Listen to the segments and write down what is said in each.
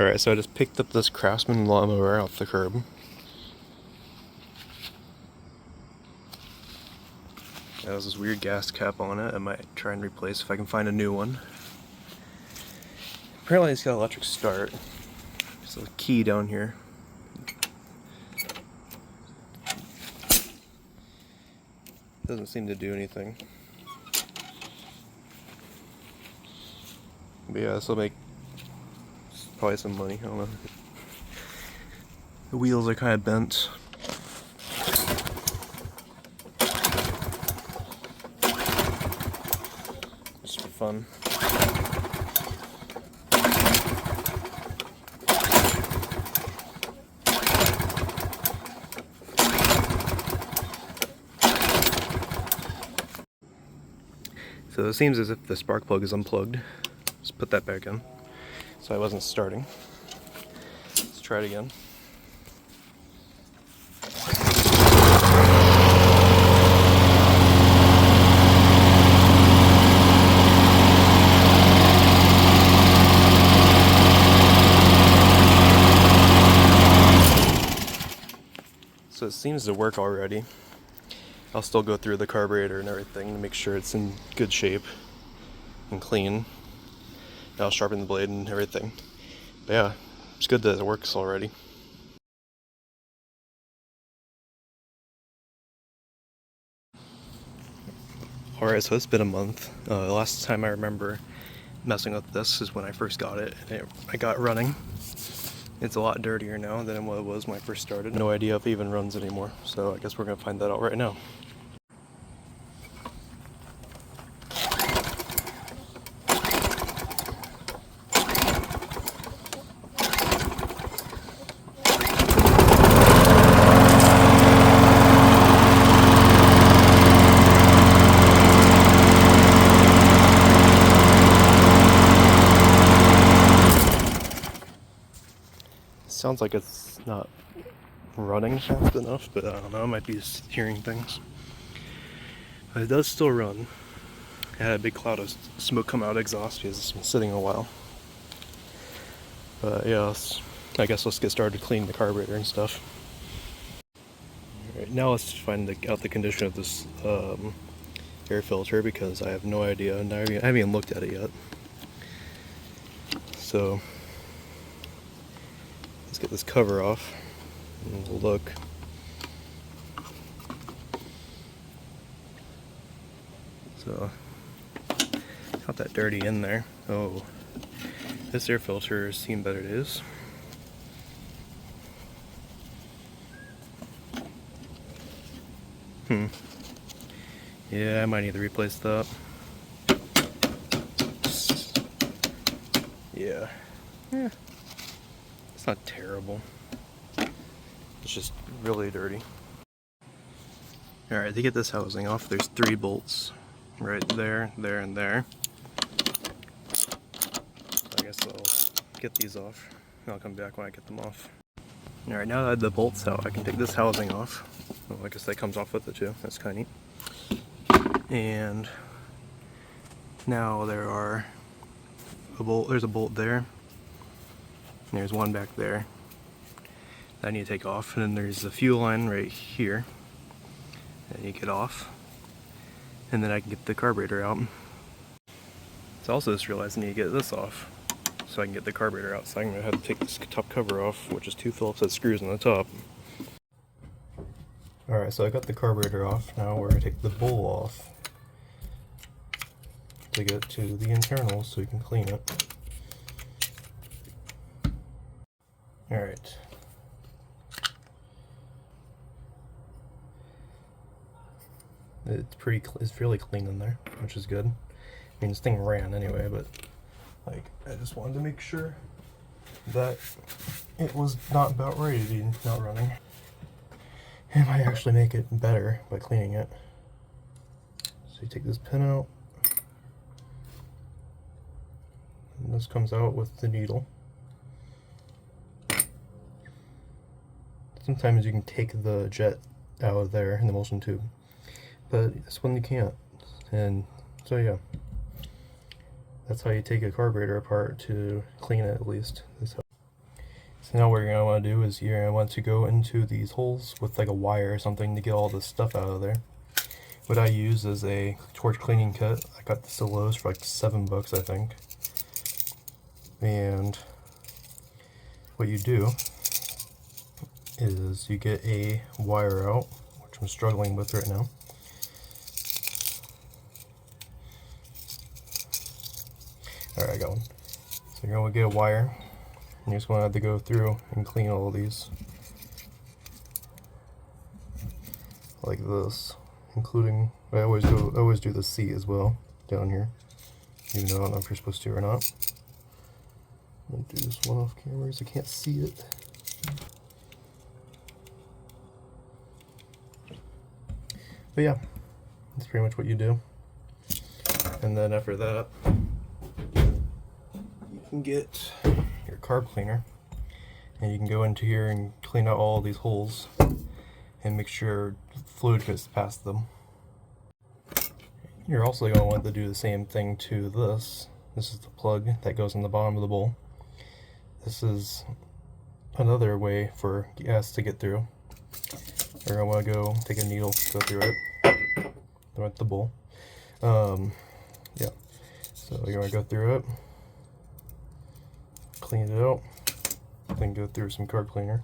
Alright, so I just picked up this Craftsman lawnmower off the curb. It has this weird gas cap on it. I might try and replace if I can find a new one. Apparently it's got electric start. There's a key down here. Doesn't seem to do anything. But yeah, this will make probably some money. I don't know. The wheels are kind of bent. Just for fun. So it seems as if the spark plug is unplugged. Let's put that back in. So I wasn't starting. Let's try it again. So it seems to work already. I'll still go through the carburetor and everything to make sure it's in good shape and clean. And I'll sharpen the blade and everything. But yeah, it's good that it works already. Alright, so it's been a month. The last time I remember messing with this is when I first got it. I got it running. It's a lot dirtier now than what it was when I first started. No idea if it even runs anymore, so I guess we're going to find that out right now. Sounds like it's not running fast enough, but I don't know, I might be just hearing things. But it does still run. It had a big cloud of smoke come out of exhaust because it's been sitting a while. But yeah, I guess let's get started cleaning the carburetor and stuff. Alright, now let's find out the condition of this air filter because I have no idea, and I haven't even looked at it yet. So let's get this cover off and we'll look. So, not that dirty in there. Oh, this air filter has seen better days. Yeah, I might need to replace that. Yeah. It's not terrible. It's just really dirty. Alright, to get this housing off, there's 3 bolts. Right there, there, and there. So I guess I'll get these off. I'll come back when I get them off. Alright, now that I have the bolts out, I can take this housing off. Well, I guess that comes off with it too. That's kind of neat. And now there's a bolt there. And there's one back there that I need to take off. And then there's a fuel line right here that I need to get off. And then I can get the carburetor out. So I also just realized I need to get this off so I can get the carburetor out. So I'm going to have to take this top cover off, which is 2 Phillips head screws on the top. Alright, so I got the carburetor off. Now we're going to take the bowl off to get to the internals so we can clean it. Alright. It's fairly clean in there, which is good. I mean, this thing ran anyway, but like I just wanted to make sure that it was not about ready to be not running. It might actually make it better by cleaning it. So you take this pin out, and this comes out with the needle. Sometimes you can take the jet out of there in the emulsion tube, but this one you can't. And so yeah, that's how you take a carburetor apart to clean it, at least. So now what you're gonna want to do is you're gonna want to go into these holes with like a wire or something to get all this stuff out of there. What I use is a torch cleaning kit. I got this at Lowe's for like $7, I think. And what you do is you get a wire out, which I'm struggling with right now. Alright, I got one. So you're going to get a wire, and you're just going to have to go through and clean all of these. Like this. Including, I always do the seat as well, down here. Even though I don't know if you're supposed to or not. I'm going to do this one off camera so I can't see it. But yeah, that's pretty much what you do. And then after that, you can get your carb cleaner, and you can go into here and clean out all these holes and make sure fluid gets past them. You're also going to want to do the same thing to this. This is the plug that goes in the bottom of the bowl. This is another way for gas to get through. You're going to want to go take a needle, go through it, with the bowl. Yeah. So you're going to go through it, clean it out, then go through some carb cleaner,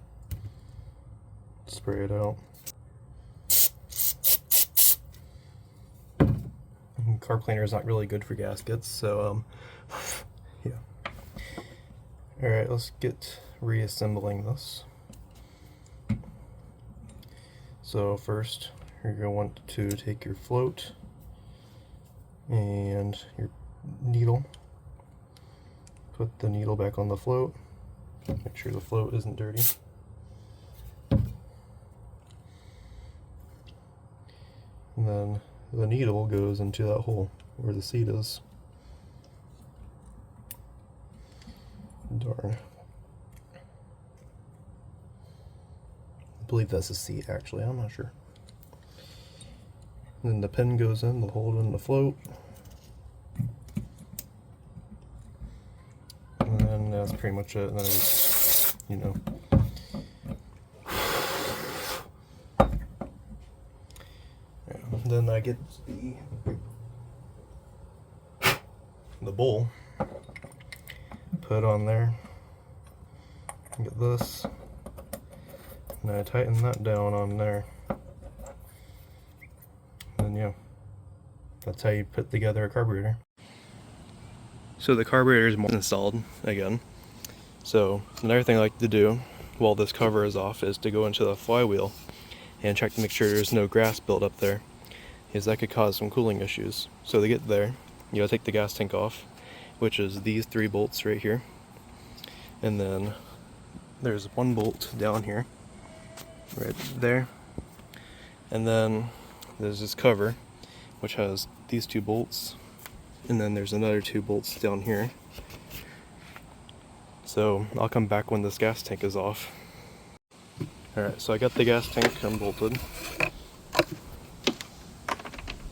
spray it out. Carb cleaner is not really good for gaskets, so yeah. Alright, let's get reassembling this. So first, you're going to want to take your float and your needle. Put the needle back on the float. Make sure the float isn't dirty. And then the needle goes into that hole where the seat is. Darn. I believe that's a seat, actually. I'm not sure. And then the pin goes in, the hold in the float. And then that's pretty much it. And then I just, you know. Then I get the bowl, put it on there, get this, and I tighten that down on there. And yeah, that's how you put together a carburetor. So the carburetor is installed again. So another thing I like to do while this cover is off is to go into the flywheel and check to make sure there's no grass built up there, because that could cause some cooling issues. So to get there, you gotta take the gas tank off, which is these 3 bolts right here. And then there's one bolt down here, right there. And then there's this cover, which has these 2 bolts. And then there's another 2 bolts down here. So I'll come back when this gas tank is off. Alright, so I got the gas tank unbolted.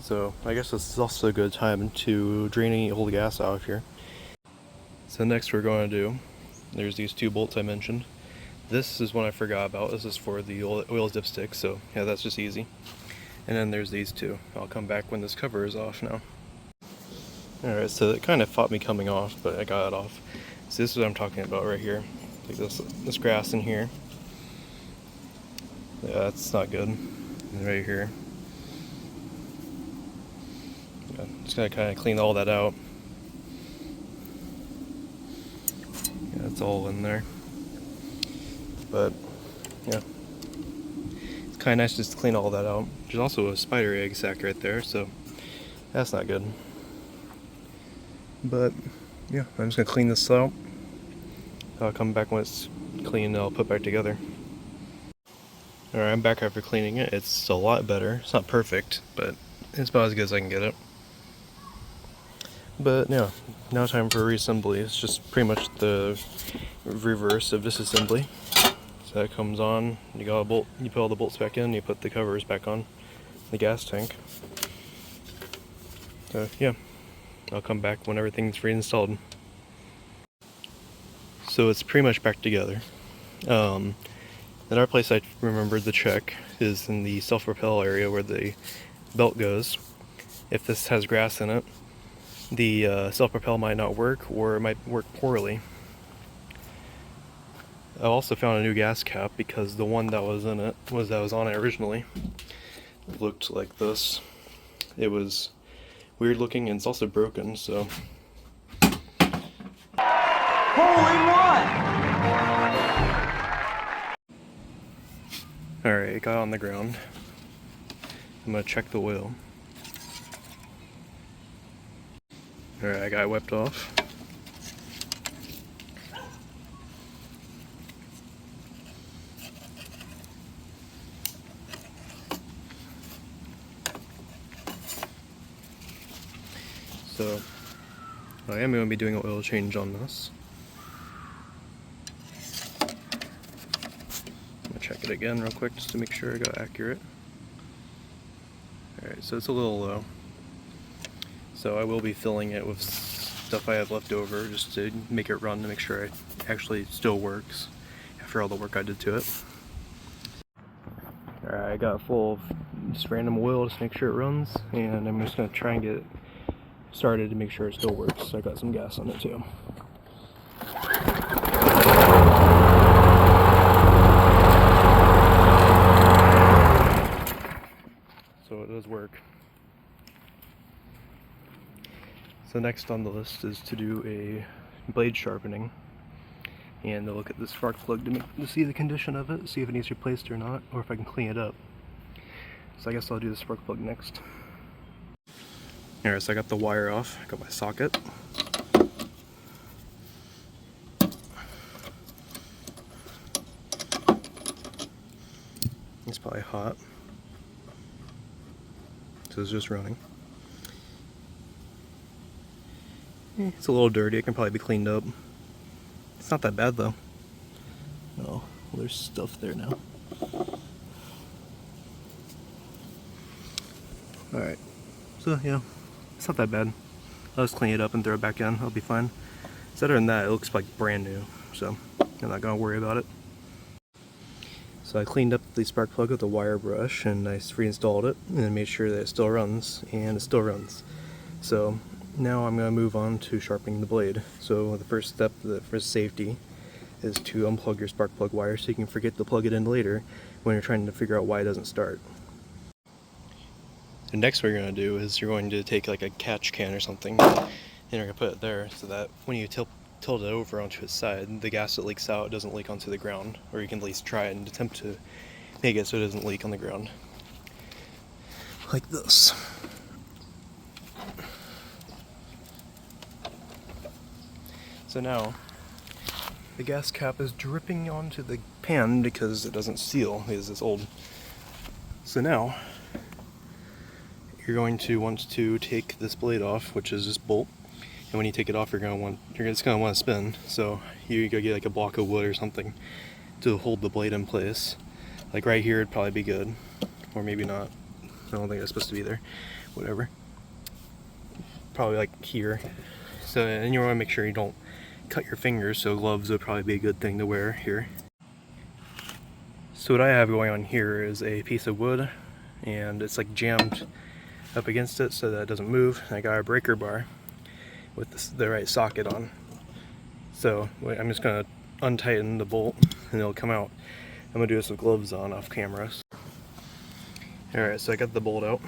So I guess this is also a good time to drain any old gas out of here. So next we're going to do, there's these 2 bolts I mentioned. This is one I forgot about. This is for the oil dipstick, so yeah, that's just easy. And then there's these 2. I'll come back when this cover is off now. Alright, so it kind of fought me coming off, but I got it off. So this is what I'm talking about right here. Like this grass in here. Yeah, that's not good. And right here. Yeah, just gotta kind of clean all that out. Yeah, it's all in there. But yeah, it's kind of nice just to clean all that out. There's also a spider egg sac right there, so that's not good. But yeah, I'm just gonna clean this out. I'll come back when it's clean and I'll put it back together. Alright, I'm back after cleaning it. It's a lot better. It's not perfect, but it's about as good as I can get it. But yeah, now time for reassembly. It's just pretty much the reverse of disassembly. So that comes on, you got a bolt, you put all the bolts back in, you put the covers back on the gas tank. So yeah, I'll come back when everything's reinstalled. So it's pretty much back together. Another place I remembered to check is in the self-propel area where the belt goes. If this has grass in it, the self-propel might not work, or it might work poorly. I also found a new gas cap because the one that was in it that was on it originally looked like this. It was weird looking, and it's also broken, so. Hole in one! Alright, it got on the ground. I'm gonna check the oil. Alright, I got it wiped off. So, I am going to be doing an oil change on this. I'm going to check it again real quick just to make sure I got accurate. Alright, so it's a little low. So I will be filling it with stuff I have left over just to make it run, to make sure it actually still works after all the work I did to it. Alright, I got it full of just random oil just to make sure it runs, and I'm just going to try and get it started to make sure it still works. So I got some gas on it too. So it does work. So next on the list is to do a blade sharpening, and to look at the spark plug to see the condition of it, see if it needs replaced or not, or if I can clean it up. So I guess I'll do the spark plug next. Alright, so I got the wire off, I got my socket. It's probably hot, so it's just running. It's a little dirty, it can probably be cleaned up. It's not that bad though. Oh, well, there's stuff there now. Alright, so yeah. It's not that bad. I'll just clean it up and throw it back in. I'll be fine. Other than that, it looks like brand new, so I'm not gonna worry about it. So I cleaned up the spark plug with a wire brush, and I reinstalled it and made sure that it still runs, and it still runs. So now I'm gonna move on to sharpening the blade. So the first step for safety is to unplug your spark plug wire so you can forget to plug it in later when you're trying to figure out why it doesn't start. And next what you're going to do is you're going to take like a catch can or something, and you're going to put it there so that when you tilt it over onto its side, the gas that leaks out doesn't leak onto the ground, or you can at least try and attempt to make it so it doesn't leak on the ground. Like this. So now, the gas cap is dripping onto the pan because it doesn't seal, because it's old. So now, you're going to want to take this blade off, which is this bolt, and when you take it off, you're just going to want to spin. So you go get like a block of wood or something to hold the blade in place. Like right here, it'd probably be good, or maybe not. I don't think it's supposed to be there. Whatever. Probably like here. So, and you want to make sure you don't cut your fingers. So gloves would probably be a good thing to wear here. So what I have going on here is a piece of wood, and it's like jammed up against it so that it doesn't move. I got a breaker bar with the right socket on. So I'm just going to untighten the bolt and it'll come out. I'm going to do this with gloves on off camera. Alright, so I got the bolt out.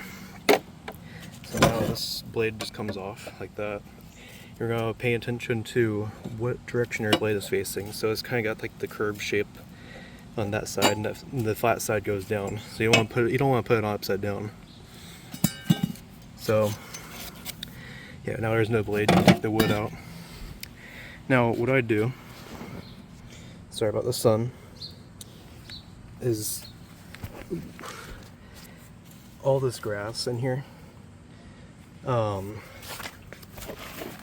So now this blade just comes off like that. You're going to pay attention to what direction your blade is facing. So it's kind of got like the curved shape on that side, and the flat side goes down. So you don't want to put it on upside down. So, yeah, now there's no blade. You take the wood out. Now, what I do, sorry about the sun, is all this grass in here.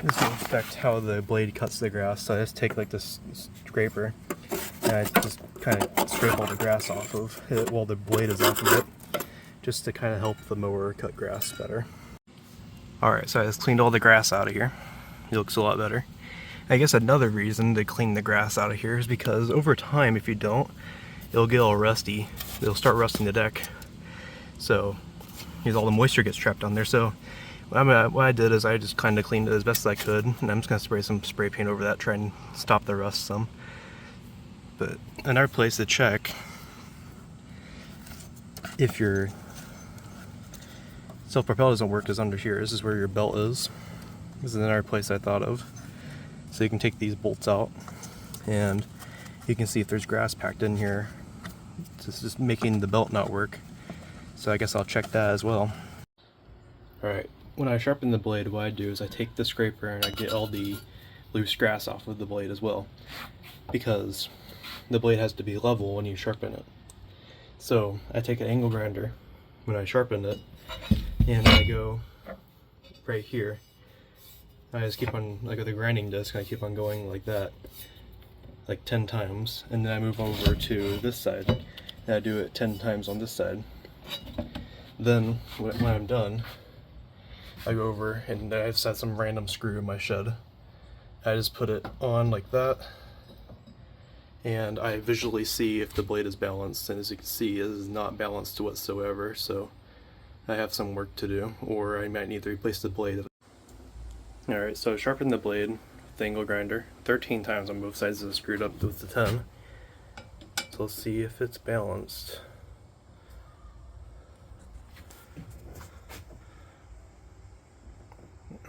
This will affect how the blade cuts the grass. So I just take like this scraper and I just kind of scrape all the grass off of it while the blade is off of it, just to kind of help the mower cut grass better. Alright, so I just cleaned all the grass out of here. It looks a lot better. I guess another reason to clean the grass out of here is because over time, if you don't, it'll get all rusty. It'll start rusting the deck. So, because all the moisture gets trapped on there. So, what I did is I just kind of cleaned it as best as I could, and I'm just going to spray some spray paint over that, try and stop the rust some. But another place to check if your self-propel doesn't work is under here. This is where your belt is. This is another place I thought of. So you can take these bolts out and you can see if there's grass packed in here. This is making the belt not work. So I guess I'll check that as well. Alright, when I sharpen the blade, what I do is I take the scraper and I get all the loose grass off of the blade as well. Because the blade has to be level when you sharpen it. So I take an angle grinder when I sharpen it and I go right here. I just keep on, like with a grinding disc, I keep on going like that, like 10 times, and then I move over to this side, and I do it 10 times on this side. Then, when I'm done, I go over, and I just had some random screw in my shed. I just put it on like that, and I visually see if the blade is balanced, and as you can see, it is not balanced whatsoever, so I have some work to do, or I might need to replace the blade. Alright, so I sharpened the blade with the angle grinder 13 times on both sides of the screwed up with the 10. So let's see if it's balanced.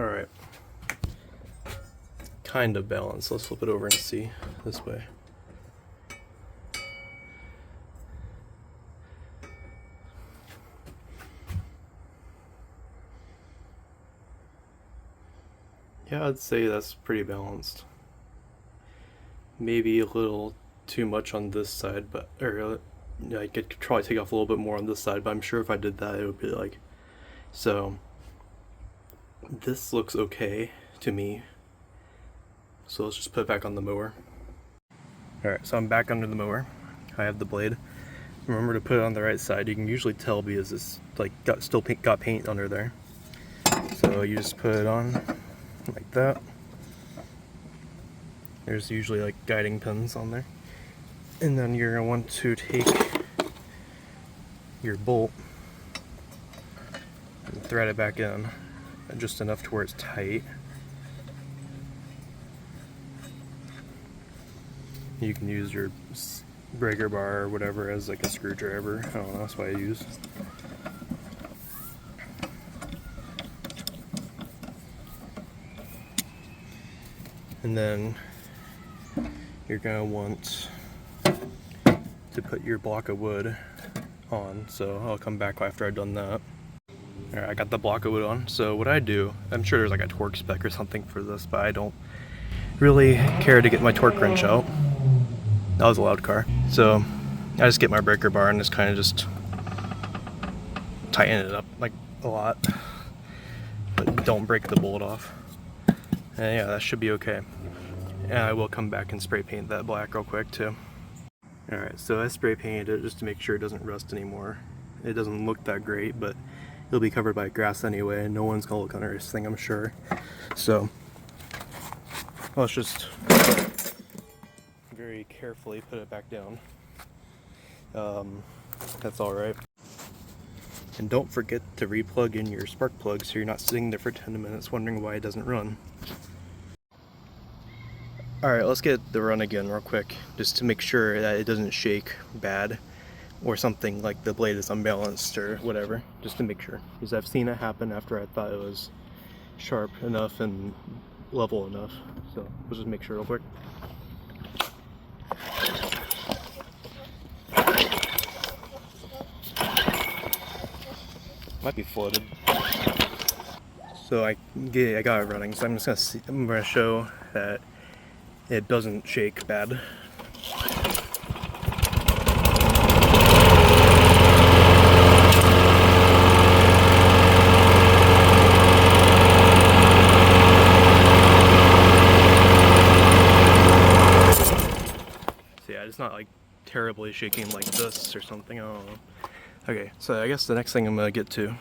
Alright. Kind of balanced. Let's flip it over and see this way. Yeah, I'd say that's pretty balanced. Maybe a little too much on this side, but I could probably take off a little bit more on this side, but I'm sure if I did that, it would be like so. This looks okay to me. So let's just put it back on the mower. Alright, so I'm back under the mower. I have the blade. Remember to put it on the right side. You can usually tell because it's like got paint under there. So you just put it on like that. There's usually like guiding pins on there. And then you're going to want to take your bolt and thread it back in just enough to where it's tight. You can use your breaker bar or whatever as like a screwdriver. I don't know, that's what I use. And then you're going to want to put your block of wood on, so I'll come back after I've done that. Alright, I got the block of wood on, so what I do, I'm sure there's like a torque spec or something for this, but I don't really care to get my torque wrench out. That was a loud car. So I just get my breaker bar and just kind of just tighten it up like a lot, but don't break the bolt off. And yeah, that should be okay. And I will come back and spray paint that black real quick too. Alright, so I spray painted it just to make sure it doesn't rust anymore. It doesn't look that great, but it'll be covered by grass anyway, and no one's gonna look under this thing, I'm sure. So let's just very carefully put it back down. That's alright. And don't forget to re-plug in your spark plug so you're not sitting there for 10 minutes wondering why it doesn't run. Alright, let's get the run again real quick, just to make sure that it doesn't shake bad or something like the blade is unbalanced or whatever, just to make sure. Because I've seen it happen after I thought it was sharp enough and level enough. So we'll just make sure real quick. Might be flooded. So I got it running, so I'm gonna show that it doesn't shake bad. So yeah, it's not like terribly shaking like this or something, I don't know. Okay, so I guess the next thing I'm gonna get to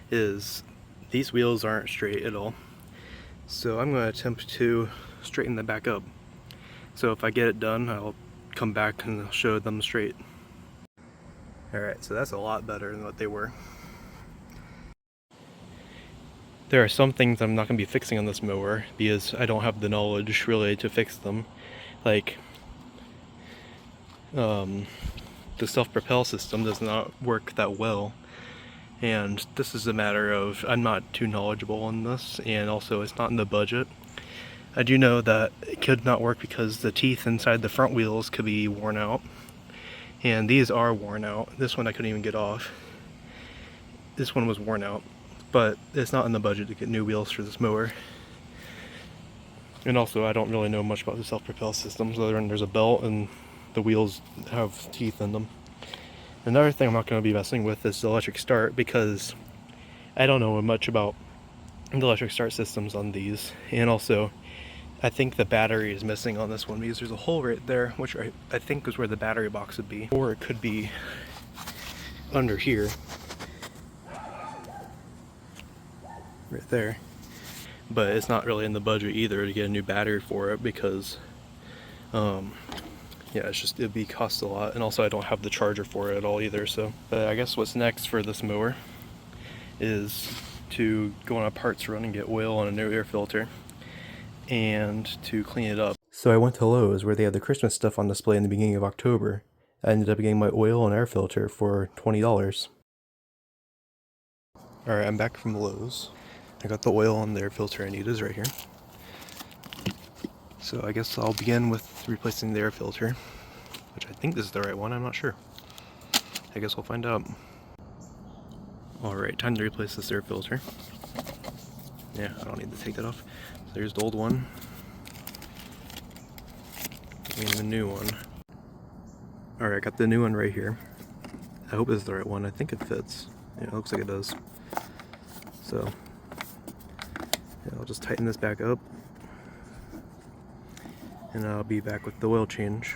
is these wheels aren't straight at all. So I'm going to attempt to straighten that back up. So if I get it done, I'll come back and show them straight. Alright, so that's a lot better than what they were. There are some things I'm not going to be fixing on this mower because I don't have the knowledge really to fix them. Like, the self-propel system does not work that well. And this is a matter of, I'm not too knowledgeable on this, and also it's not in the budget. I do know that it could not work because the teeth inside the front wheels could be worn out. And these are worn out. This one I couldn't even get off. This one was worn out. But it's not in the budget to get new wheels for this mower. And also, I don't really know much about the self-propel systems other than there's a belt and the wheels have teeth in them. Another thing I'm not going to be messing with is the electric start because I don't know much about the electric start systems on these. And also, I think the battery is missing on this one because there's a hole right there, which I think is where the battery box would be. Or it could be under here. Right there. But it's not really in the budget either to get a new battery for it because yeah, it'd be cost a lot, and also I don't have the charger for it at all either. So but I guess what's next for this mower is to go on a parts run and get oil on a new air filter and to clean it up. So I went to Lowe's where they had the Christmas stuff on display in the beginning of October. I ended up getting my oil and air filter for $20. Alright, I'm back from Lowe's. I got the oil and the air filter I need is right here. So I guess I'll begin with replacing the air filter, which I think this is the right one, I'm not sure. I guess we'll find out. Alright, time to replace this air filter. Yeah, I don't need to take that off. So there's the old one. And the new one. Alright, I got the new one right here. I hope it's the right one. I think it fits. Yeah, it looks like it does. So, yeah, I'll just tighten this back up. And I'll be back with the oil change.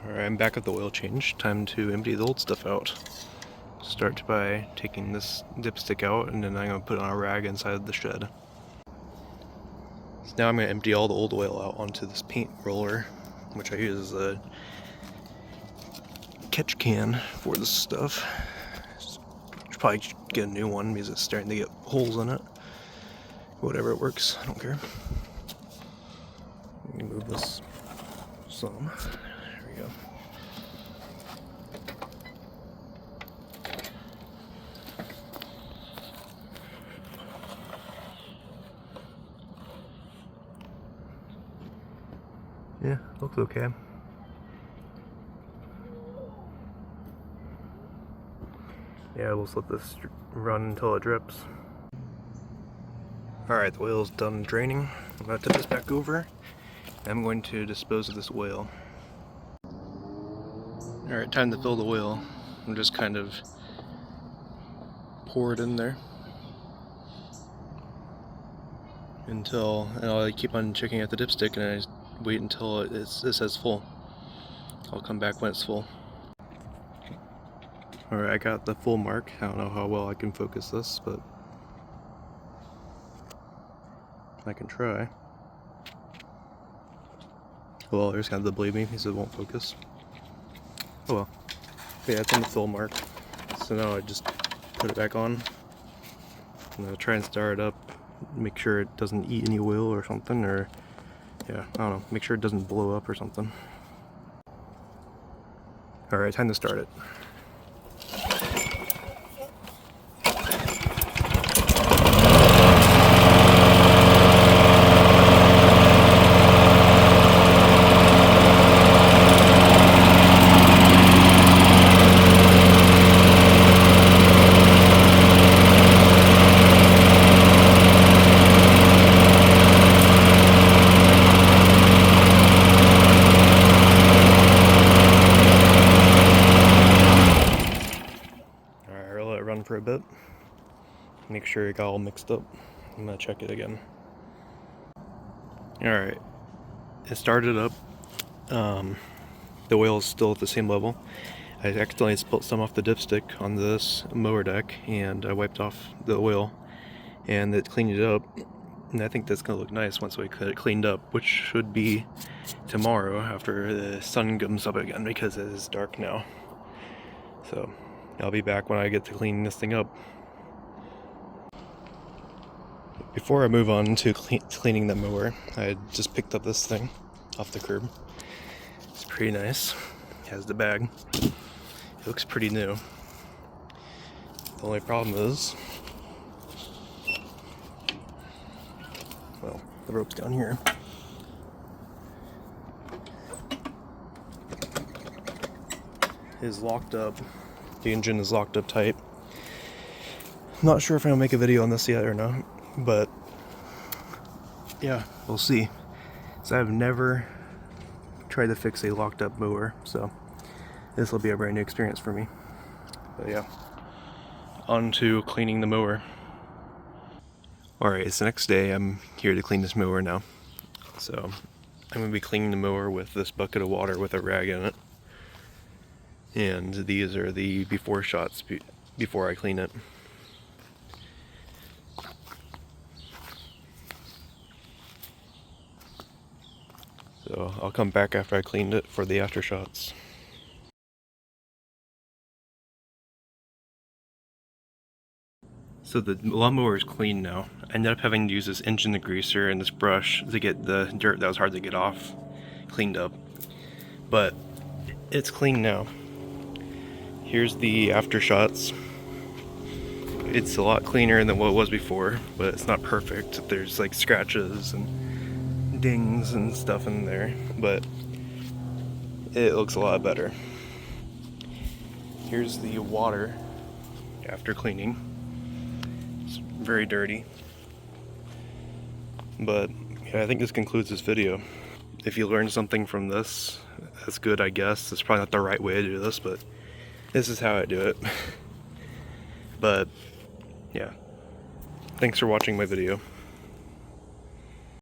Alright, I'm back at the oil change. Time to empty the old stuff out. Start by taking this dipstick out, and then I'm going to put it on a rag inside the shed. So now I'm going to empty all the old oil out onto this paint roller, which I use as a catch can for this stuff. Should probably get a new one because it's starting to get holes in it. Whatever, it works, I don't care. Let me move this some. There we go. Yeah, looks okay. Yeah, we'll just let this run until it drips. Alright, the oil's done draining. I'm going to tip this back over. I'm going to dispose of this oil. Alright, time to fill the oil. I'm just kind of pour it in there until, and I'll keep on checking out the dipstick, and I just wait until it says full. I'll come back when it's full. Alright, I got the full mark. I don't know how well I can focus this, but I can try. Well, there's kind of the believe me because it won't focus. Oh well. But yeah, it's on the full mark. So now I just put it back on. And I'll try and start it up. Make sure it doesn't eat any oil or something, or yeah, I don't know. Make sure it doesn't blow up or something. Alright, time to start it. For a bit, make sure it got all mixed up. I'm gonna check it again. Alright, it started up. The oil is still at the same level. I accidentally spilled some off the dipstick on this mower deck, and I wiped off the oil, and it cleaned it up. And I think that's gonna look nice once we get it cleaned up, which should be tomorrow after the sun comes up again, because it is dark now. So I'll be back when I get to clean this thing up. Before I move on to cleaning the mower, I just picked up this thing off the curb. It's pretty nice. It has the bag. It looks pretty new. The only problem is, well, the rope's down here. It is locked up. The engine is locked up tight. I'm not sure if I'm gonna make a video on this yet or not, but yeah, we'll see. So I've never tried to fix a locked up mower, so this will be a brand new experience for me. But yeah, on to cleaning the mower. Alright, it's the next day. I'm here to clean this mower now. So I'm gonna be cleaning the mower with this bucket of water with a rag in it. And these are the before shots before I clean it. So I'll come back after I cleaned it for the after shots. So the lawnmower is clean now. I ended up having to use this engine degreaser and this brush to get the dirt that was hard to get off cleaned up. But it's clean now. Here's the after shots. It's a lot cleaner than what it was before, but it's not perfect. There's like scratches and dings and stuff in there, but it looks a lot better. Here's the water after cleaning. It's very dirty. But yeah, I think this concludes this video. If you learned something from this, that's good, I guess. It's probably not the right way to do this, but this is how I do it. But yeah, thanks for watching my video.